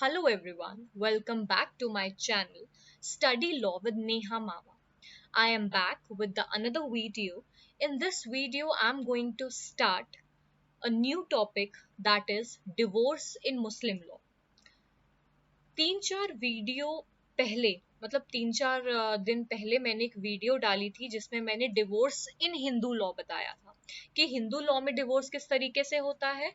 Hello everyone, welcome back to my channel Study Law with Neha Mama. I am back with another video. In this video, I'm going to start a new topic that is divorce in Muslim law. तीन चार video पहले मतलब तीन चार दिन पहले मैंने एक वीडियो डाली थी जिसमें मैंने डिवोर्स इन हिंदू लॉ बताया था कि हिंदू लॉ में डिवोर्स किस तरीके से होता है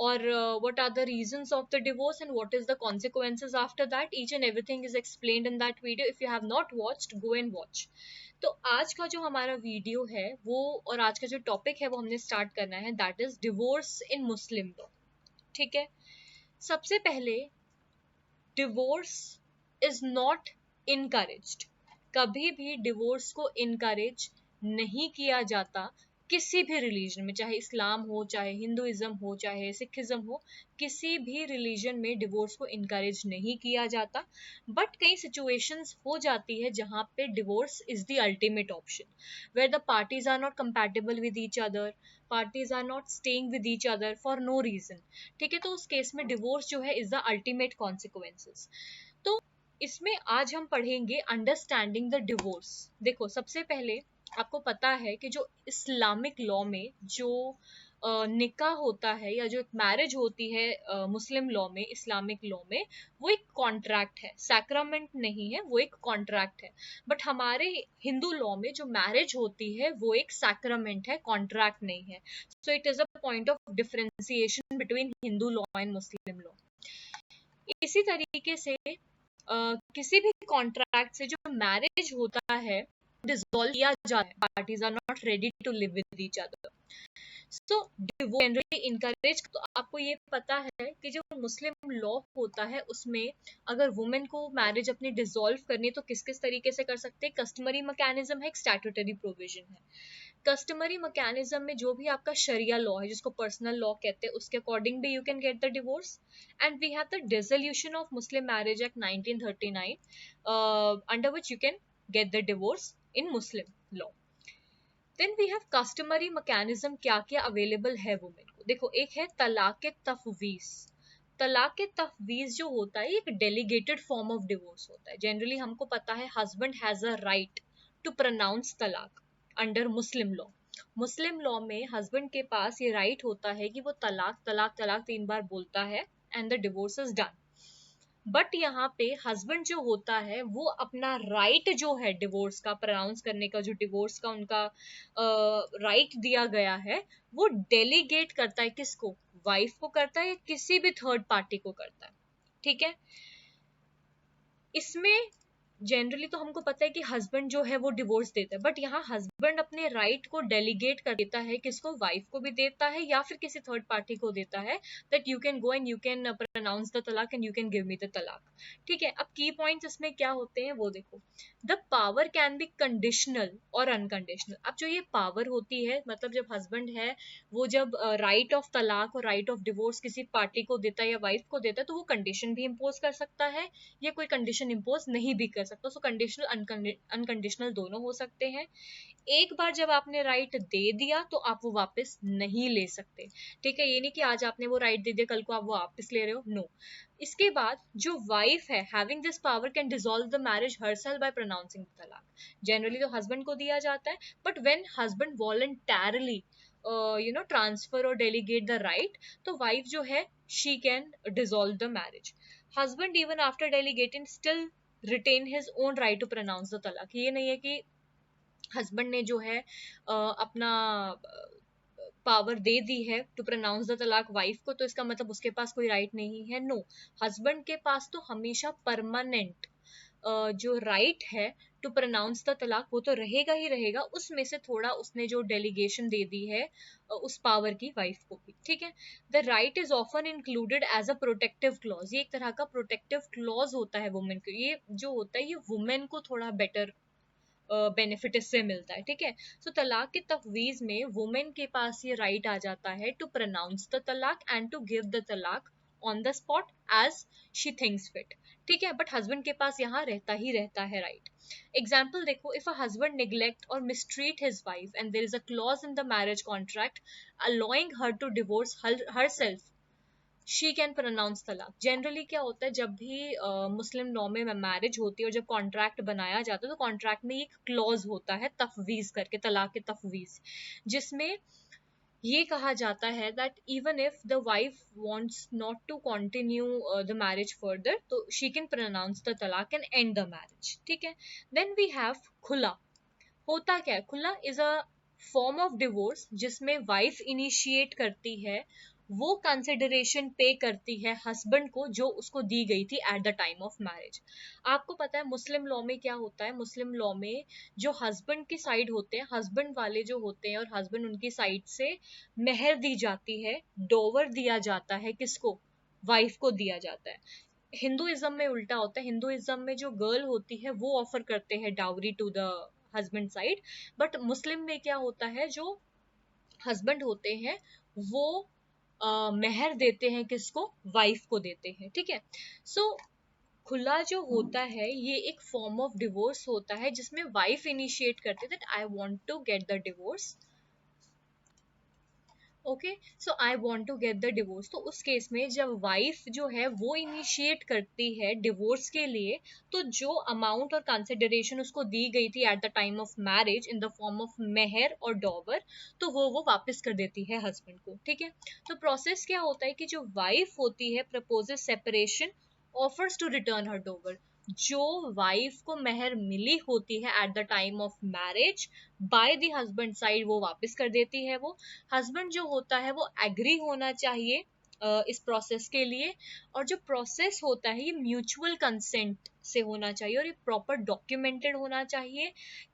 or what are the reasons of the divorce and what is the consequences after that. Each and everything is explained in that video. If you have not watched, go and watch. तो आज का जो हमारा video है वो और आज का जो टॉपिक है वो हमने स्टार्ट करना है, that is divorce in Muslim law. ठीक है, सबसे पहले डिवोर्स इज नॉट इनकरेज्ड. कभी भी डिवोर्स को इनकरेज नहीं किया जाता किसी भी रिलीजन में, चाहे इस्लाम हो, चाहे हिंदुइज्म हो, चाहे सिखिज्म हो. किसी भी रिलीजन में डिवोर्स को इनकरेज नहीं किया जाता. बट कई सिचुएशंस हो जाती है जहाँ पे divorce is the ultimate option, where the parties are not compatible with each other, parties are not staying with each other for no reason. ठीक है, तो उस केस में डिवोर्स जो है इज द अल्टीमेट कॉन्सिक्वेंसेस. तो इसमें आज हम पढ़ेंगे अंडरस्टैंडिंग द डिवोर्स. देखो, सबसे पहले आपको पता है कि जो इस्लामिक लॉ में जो निकाह होता है या जो मैरिज होती है मुस्लिम लॉ में, इस्लामिक लॉ में, वो एक कॉन्ट्रैक्ट है, सैक्रामेंट नहीं है, वो एक कॉन्ट्रैक्ट है. बट हमारे हिंदू लॉ में जो मैरिज होती है वो एक सैक्रामेंट है, कॉन्ट्रैक्ट नहीं है. So it is a point of differentiation between Hindu law and Muslim law. इसी तरीके से किसी भी कॉन्ट्रैक्ट से जो मैरिज होता है डिसॉल्व किया जाता है, parties are not ready to live with each other. So divorce generally encourage. तो आपको ये पता है कि जो मुस्लिम लॉ होता है उसमें अगर वुमेन को मैरिज अपनी डिसॉल्व करनी है तो किस किस तरीके से कर सकते हैं. कस्टमरी मैकेनिज्म है, एक स्टैट्यूटरी प्रोविजन है. कस्टमरी मैकेनिज्म में जो भी आपका शरिया लॉ है, जिसको पर्सनल लॉ कहते हैं, उसके अकॉर्डिंग भी you can get the divorce. And we have the dissolution of Muslim marriage act 1939, under which you can get the divorce in Muslim law. Then we have customary mechanism. क्या क्या available है women को. देखो, एक है तलाक तफवीज. तलाक तफवीज जो होता है एक डेलीगेटेड फॉर्म ऑफ डिवोर्स होता है. जनरली हमको पता है husband has a right to pronounce talaq under Muslim law. Muslim law में हस्बैंड के पास ये राइट होता है कि वो तलाक तलाक तलाक 3 बार बोलता है and the divorce is done. But यहाँ पे हस्बैंड जो होता है वो अपना राइट जो है डिवोर्स का प्रोनाउंस करने का, जो डिवोर्स का उनका राइट दिया गया है, वो डेलीगेट करता है. किसको? वाइफ को करता है या किसी भी थर्ड पार्टी को करता है. ठीक है, इसमें जनरली तो हमको पता है कि हस्बैंड जो है वो डिवोर्स देता है, बट यहाँ हस्बैंड अपने राइट को डेलीगेट कर देता है. किसको? वाइफ को भी देता है या फिर किसी थर्ड पार्टी को देता है, that you can go and you can pronounce the talaq and you can give me the talaq. ठीक है, अब की पॉइंट्स इसमें क्या होते हैं वो देखो. The power can be conditional और अनकंडीशनल. अब जो ये पावर होती है, मतलब जब हस्बैंड है वो जब राइट ऑफ तलाक और राइट ऑफ डिवोर्स किसी पार्टी को देता है या वाइफ को देता है, तो वो कंडीशन भी इम्पोज कर सकता है या कोई कंडीशन इम्पोज नहीं भी कर सकता. सो कंडीशनल अनकंडीशनल दोनों हो सकते हैं. एक बार जब आपने राइट दे दिया तो आप वो वापस नहीं ले सकते. ठीक है, ये नहीं कि आज आपने वो राइट दे दिया कल को आप वो वापस ले रहे हो, नो. इसके बाद जो वाइफ है having this power can dissolve the marriage herself by pronouncing तलाक. जनरली तो हस्बैंड को दिया जाता है, but when husband voluntarily transfer और डेलीगेट द राइट, तो वाइफ जो है she can dissolve the marriage. Husband even after delegating still retain his own right to pronounce the तलाक. ये नहीं है कि हस्बैंड ने जो है अपना पावर दे दी है टू प्रोनाउंस द तलाक वाइफ को, तो इसका मतलब उसके पास कोई राइट नहीं है. नो, हस्बैंड के पास तो हमेशा परमानेंट जो राइट है टू प्रोनाउंस द तलाक वो तो रहेगा ही रहेगा. उसमें से थोड़ा उसने जो डेलीगेशन दे दी है उस पावर की वाइफ को भी. ठीक है, the right is often included as a protective clause. ये एक तरह का प्रोटेक्टिव क्लॉज होता है वुमेन को. ये जो होता है ये वुमेन को थोड़ा बेटर बेनिफिट इससे मिलता है. ठीक है, सो तलाक की तफवीज में वुमेन के पास ये राइट आ जाता है to pronounce the talaq and to give the talaq on the spot as she thinks fit. ठीक है, बट हस्बैंड के पास यहाँ रहता ही रहता है राइट. एग्जाम्पल देखो, इफ अ हस्बैंड नेग्लेक्ट और mistreat his wife and there is a clause in the marriage contract allowing her to divorce herself she can pronounce talaq. Generally क्या होता है, जब भी मुस्लिम लॉ में मैरिज होती है और जब कॉन्ट्रैक्ट बनाया जाता है तो कॉन्ट्रैक्ट में एक क्लॉज होता है तफवीज करके, तलाक के तफवीज, जिसमें ये कहा जाता है that even if the wife wants not to continue the marriage further तो she can pronounce the talaq and end the marriage. ठीक है। देन वी हैव खुला। होता क्या है, खुला is a form of divorce जिसमें वाइफ इनिशिएट करती है, वो कंसिडरेशन पे करती है हस्बैंड को जो उसको दी गई थी at the time of marriage. आपको पता है मुस्लिम लॉ में क्या होता है, मुस्लिम लॉ में जो हस्बैंड की साइड होते हैं, हस्बैंड वाले जो होते हैं और हस्बैंड उनकी साइड से मेहर दी जाती है, डोवर दिया जाता है, किसको, वाइफ को दिया जाता है। हिंदुइज्म में उल्टा होता है, हिंदुइज्म में जो गर्ल होती है वो ऑफर करते हैं dowry to the husband side, but Muslim में क्या होता है, जो हस्बैंड होते हैं वो मेहर देते हैं, किसको, वाइफ को देते हैं। ठीक है। सो खुला जो होता है ये एक फॉर्म ऑफ डिवोर्स होता है जिसमें वाइफ इनिशिएट करती है that I want to get the divorce, okay, so I want to get the divorce. तो उस केस में जब वाइफ जो है वो इनिशिएट करती है डिवोर्स के लिए, तो जो अमाउंट और कंसिडरेशन उसको दी गई थी at the time of marriage in the form of mehr और डॉवर, तो वो वापस कर देती है हस्बैंड को। ठीक है। तो प्रोसेस क्या होता है कि जो वाइफ होती है proposes separation, offers to return her dower. जो वाइफ को मेहर मिली होती है at the time of marriage by the husband side वो वापस कर देती है। वो हस्बैंड जो होता है वो एग्री होना चाहिए इस प्रोसेस के लिए, और जो प्रोसेस होता है ये म्यूचुअल कंसेंट से होना चाहिए और ये प्रॉपर डॉक्यूमेंटेड होना चाहिए,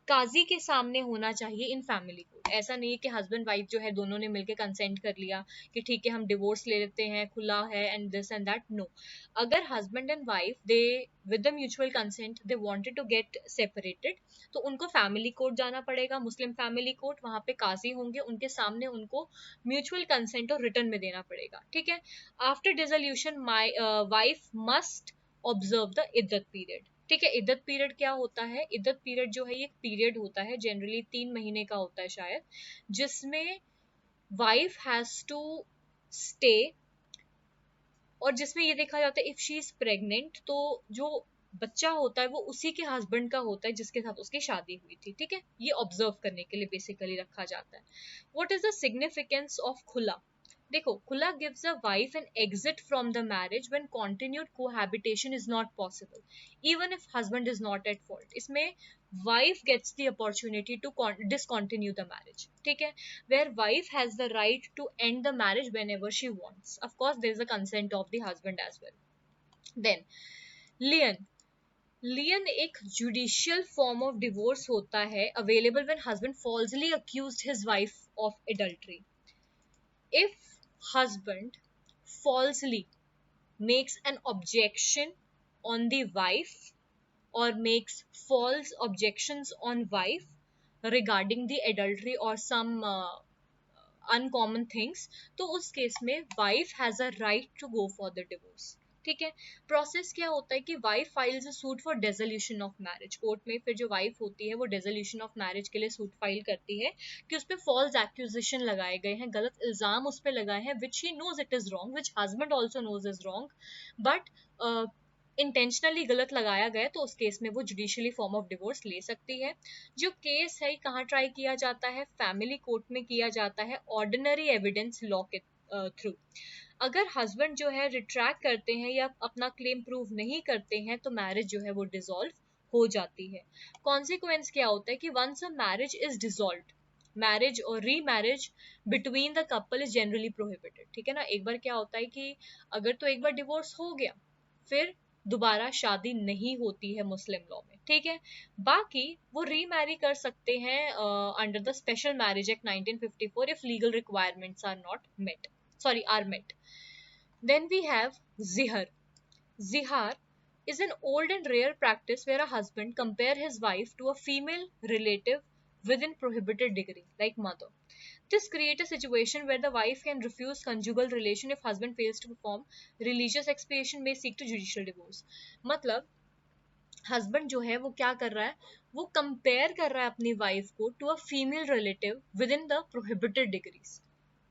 काजी के सामने होना चाहिए इन फैमिली कोर्ट। ऐसा नहीं है कि हस्बैंड वाइफ जो है दोनों ने मिलकर कंसेंट कर लिया कि ठीक है हम डिवोर्स ले लेते हैं, खुला है and this and that, no. अगर husband and wife they with the mutual consent they wanted to get separated, तो उनको फैमिली कोर्ट जाना पड़ेगा, मुस्लिम फैमिली कोर्ट, वहां पे काजी होंगे, उनके सामने उनको म्यूचुअल कंसेंट और रिटर्न में देना पड़ेगा। ठीक है। After dissolution my wife must observe the iddat period. ठीक है। इद्दत पीरियड क्या होता है, इद्दत पीरियड जो है ये एक पीरियड होता है, जनरली 3 महीने का होता है शायद, जिसमें वाइफ हैज टू स्टे, और जिसमें ये देखा जाता है इफ शी इज प्रेग्नेंट तो जो बच्चा होता है वो उसी के हस्बैंड का होता है जिसके साथ उसकी शादी हुई थी। ठीक है। ये ऑब्जर्व करने के लिए बेसिकली रखा जाता है। What is the significance of khula. देखो, khula gives a wife an exit from the marriage when continued cohabitation is not possible even if husband is not at fault. इसमें wife gets the opportunity to discontinue the marriage. ठीक है। where wife has the right to end the marriage whenever she wants. Of course, there is a consent of the husband as well. Then, lien. Lien एक judicial form of divorce होता है available when husband falsely accused his wife of adultery. If husband falsely makes an objection on the wife or makes false objections on wife regarding the adultery or some uncommon things, तो उस case में wife has a right to go for the divorce. ठीक है। Process क्या होता है कि wife files a suit for dissolution of marriage. Court में फिर जो वाइफ होती है वो डेसोल्यूशन ऑफ मैरिज के लिए सूट फाइल करती है कि उस पर फॉल्स एक्यूजेशन लगाए गए हैं, गलत इल्जाम उस पर लगाए हैं, which he knows it is wrong, which husband also knows is wrong, but intentionally गलत लगाया गया, तो उस केस में वो जुडिशियली फॉर्म ऑफ डिवोर्स ले सकती है। जो केस है कहाँ ट्राई किया जाता है, फैमिली कोर्ट में किया जाता है, ऑर्डिनरी एविडेंस लॉ के थ्रू। अगर हस्बैंड जो है रिट्रैक्ट करते हैं या अपना क्लेम प्रूव नहीं करते हैं तो मैरिज जो है वो डिसॉल्व हो जाती है। कॉन्सिक्वेंस क्या होता है कि once a marriage is dissolved, marriage और remarriage between the couple is generally prohibited. ठीक है ना। एक बार क्या होता है कि अगर तो एक बार डिवोर्स हो गया फिर दोबारा शादी नहीं होती है मुस्लिम लॉ में। ठीक है। बाकी वो रीमैरी कर सकते हैं under the special marriage act 1954 if legal requirements are not met, sorry are met. Then we have zihar. Zihar is an old and rare practice where a husband compare his wife to a female relative within prohibited degree, like mother. This creates a situation where the wife can refuse conjugal relation if husband fails to perform religious expiation, may seek to judicial divorce. मतलब husband जो है वो क्या कर रहा है, वो compare कर रहा है अपनी वाइफ को to a female relative within the prohibited degrees.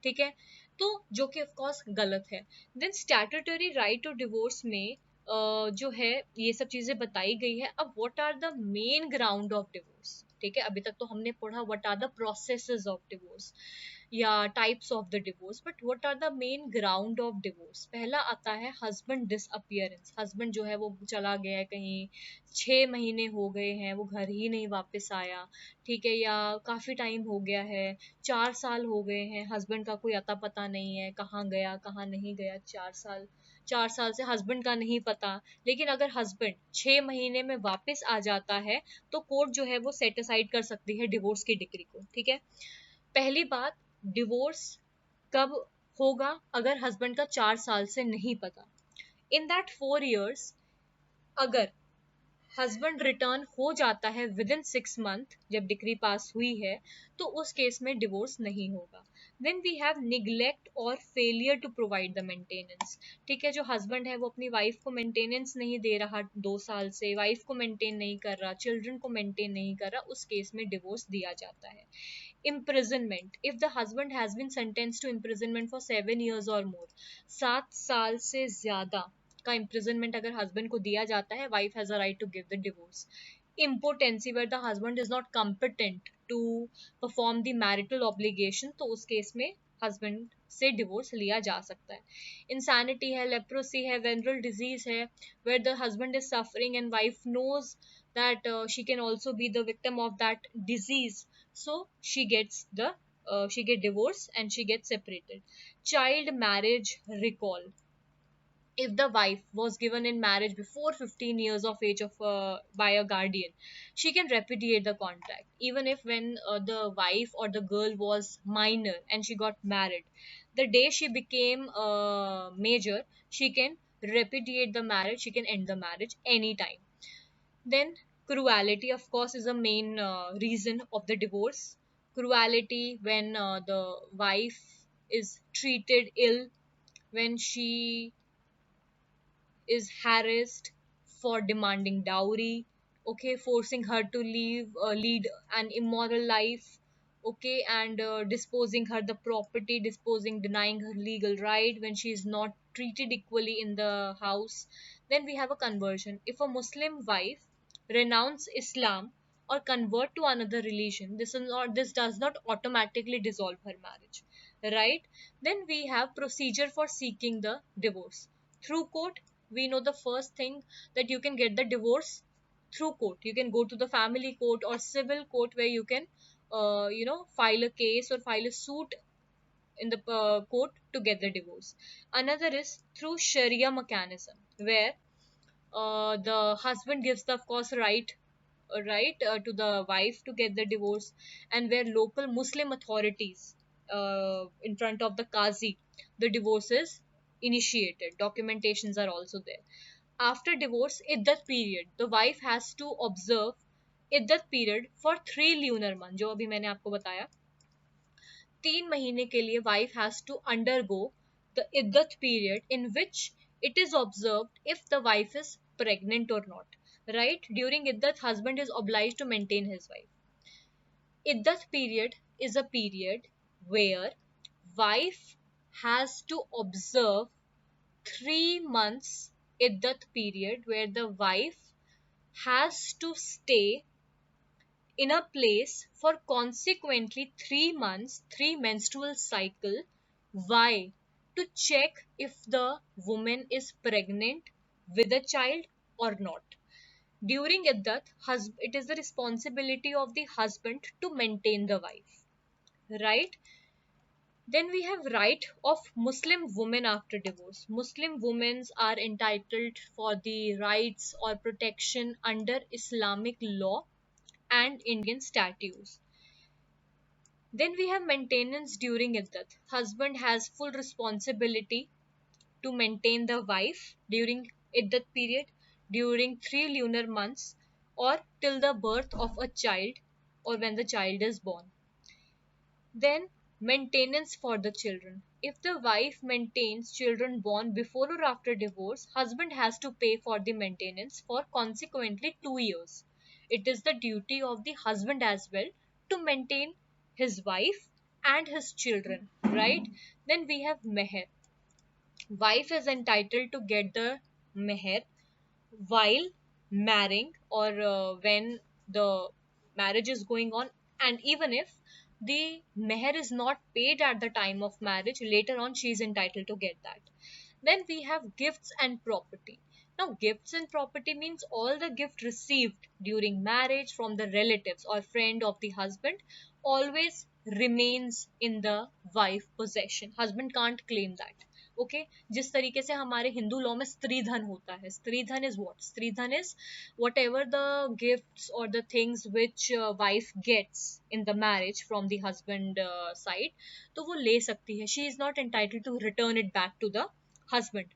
ठीक है। तो जो कि ऑफ कोर्स गलत है। Then statutory right to divorce में जो है ये सब चीजें बताई गई है। अब what are the main ground of divorce, ठीक है, अभी तक तो हमने पढ़ा what are the processes of divorce या types of the divorce, but what are the main ground of divorce. पहला आता है हस्बैंड डिसअपियरेंस, हस्बैंड जो है वो चला गया है कहीं, 6 महीने हो गए हैं वो घर ही नहीं वापस आया, ठीक है, या काफी टाइम हो गया है, 4 साल हो गए हैं, हस्बैंड का कोई अता पता नहीं है, कहाँ गया कहाँ नहीं गया, 4 साल, 4 साल से हस्बैंड का नहीं पता। लेकिन अगर हस्बैंड 6 महीने में वापस आ जाता है तो कोर्ट जो है वो सेट असाइड कर सकती है डिवोर्स की डिग्री को, ठीक है। पहली बात, डिवोर्स कब होगा अगर हस्बैंड का 4 साल से नहीं पता। इन दैट 4 इयर्स अगर हस्बैंड रिटर्न हो जाता है विद इन 6 मंथ, जब डिग्री पास हुई है, तो उस केस में डिवोर्स नहीं होगा। देन वी हैव निग्लेक्ट और failure to provide the maintenance, ठीक है, जो हस्बैंड है वो अपनी वाइफ को मेंटेनेंस नहीं दे रहा, 2 साल से वाइफ को मेंटेन नहीं कर रहा, चिल्ड्रन को मेंटेन नहीं कर रहा, उस केस में डिवोर्स दिया जाता है। imprisonment, if the husband has been sentenced to imprisonment for 7 years or more, 7 साल से ज्यादा का imprisonment अगर husband को दिया जाता है, wife has a right to give the divorce. Impotency, where the husband is not competent to perform the marital obligation, तो उस केस में हस्बैंड से डिवोर्स लिया जा सकता है। इंसैनिटी है, लेप्रोसी है, वेनरल डिजीज है, where the husband is suffering and wife knows that she can also be the victim of that disease, so she gets the she get divorced and she gets separated. Child marriage recall, if the wife was given in marriage before 15 years of age of by a guardian, she can repudiate the contract, even if when the wife or the girl was minor and she got married, the day she became major, she can repudiate the marriage, she can end the marriage anytime. Then cruelty, of course, is a main reason of the divorce. Cruelty, when the wife is treated ill, when she is harassed for demanding dowry, okay, forcing her to lead an immoral life, okay, and disposing her the property, denying her legal right when she is not treated equally in the house. Then we have a conversion. If a Muslim wife renounce Islam or convert to another religion, this does not automatically dissolve her marriage, right? Then we have procedure for seeking the divorce through court. We know the first thing, that you can get the divorce through court. You can go to the family court or civil court, where you can file a case or file a suit in the court to get the divorce. Another is through sharia mechanism, where the husband gives the, of course, right to the wife to get the divorce, and where local Muslim authorities in front of the qazi, the divorce is initiated, documentations are also there. After divorce, iddat period, the wife has to observe iddat period for 3 lunar month, जो अभी मैंने आपको बताया, 3 महीने के लिए wife has to undergo the iddat period, in which it is observed if the wife is pregnant or not, right? During iddat, husband is obliged to maintain his wife. Iddat period is a period where wife has to observe 3 months iddat period, where the wife has to stay in a place for consequently 3 months, 3 menstrual cycle. Why? To check if the woman is pregnant with a child or not. During iddat, it is the responsibility of the husband to maintain the wife, right? Then we have right of Muslim women after divorce. Muslim women are entitled for the rights or protection under Islamic law and Indian statutes. Then we have maintenance during iddat. Husband has full responsibility to maintain the wife during iddat period, during 3 lunar months, or till the birth of a child, or when the child is born. Then maintenance for the children. If the wife maintains children born before or after divorce, husband has to pay for the maintenance for consequently 2 years. It is the duty of the husband as well to maintain his wife and his children, right? Then we have meher. Wife is entitled to get the meher while marrying, or when the marriage is going on, and even if the meher is not paid at the time of marriage, later on she is entitled to get that. Then we have gifts and property. Now, gifts and property means all the gift received during marriage from the relatives or friend of the husband always remains in the wife possession. Husband can't claim that. Okay जिस तरीके से हमारे Hindu law में स्त्री धन होता है, स्त्री धन is what, stridhan is whatever the gifts और the things which wife gets in the marriage from the husband side, तो वो ले सकती है. She is not entitled to return it back to the husband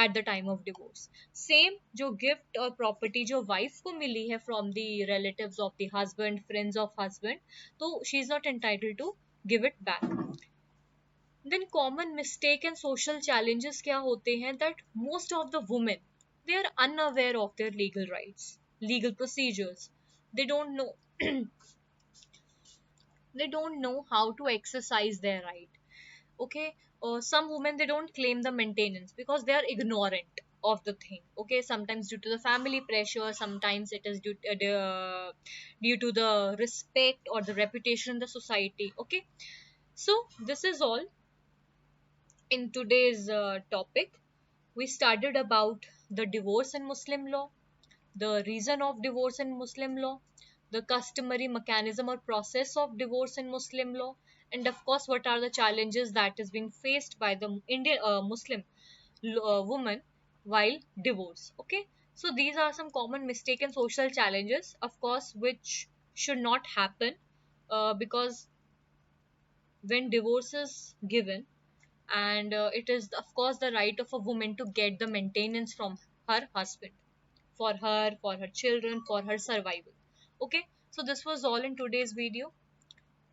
at the time of divorce. Same जो gift और property जो wife को मिली है from the relatives of the husband, friends of husband, तो she is not entitled to give it back. Then common mistake and social challenges क्या होते हैं, that most of the women, they are unaware of their legal rights, legal procedures. They don't know they don't know how to exercise their right. Okay, some women, they don't claim the maintenance because they are ignorant of the thing. Okay, sometimes due to the family pressure, sometimes it is due to the respect or the reputation in the society. Okay, so this is all in today's topic. We studied about the divorce in Muslim law, the reason of divorce in Muslim law, the customary mechanism or process of divorce in Muslim law, and of course, what are the challenges that is being faced by the Indian Muslim woman while divorce. Okay, so these are some common mistaken social challenges, of course, which should not happen, because when divorce is given, and it is of course the right of a woman to get the maintenance from her husband, for her children, for her survival. Okay, so this was all in today's video.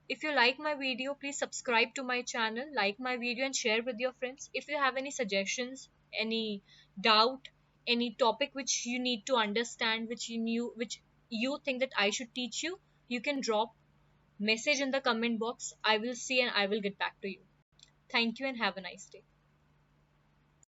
If you like my video, please subscribe to my channel, like my video, and share with your friends. If you have any suggestions, any doubt, any topic which you need to understand, which you think that I should teach you, you can drop message in the comment box. I will see and I will get back to you. Thank you and have a nice day.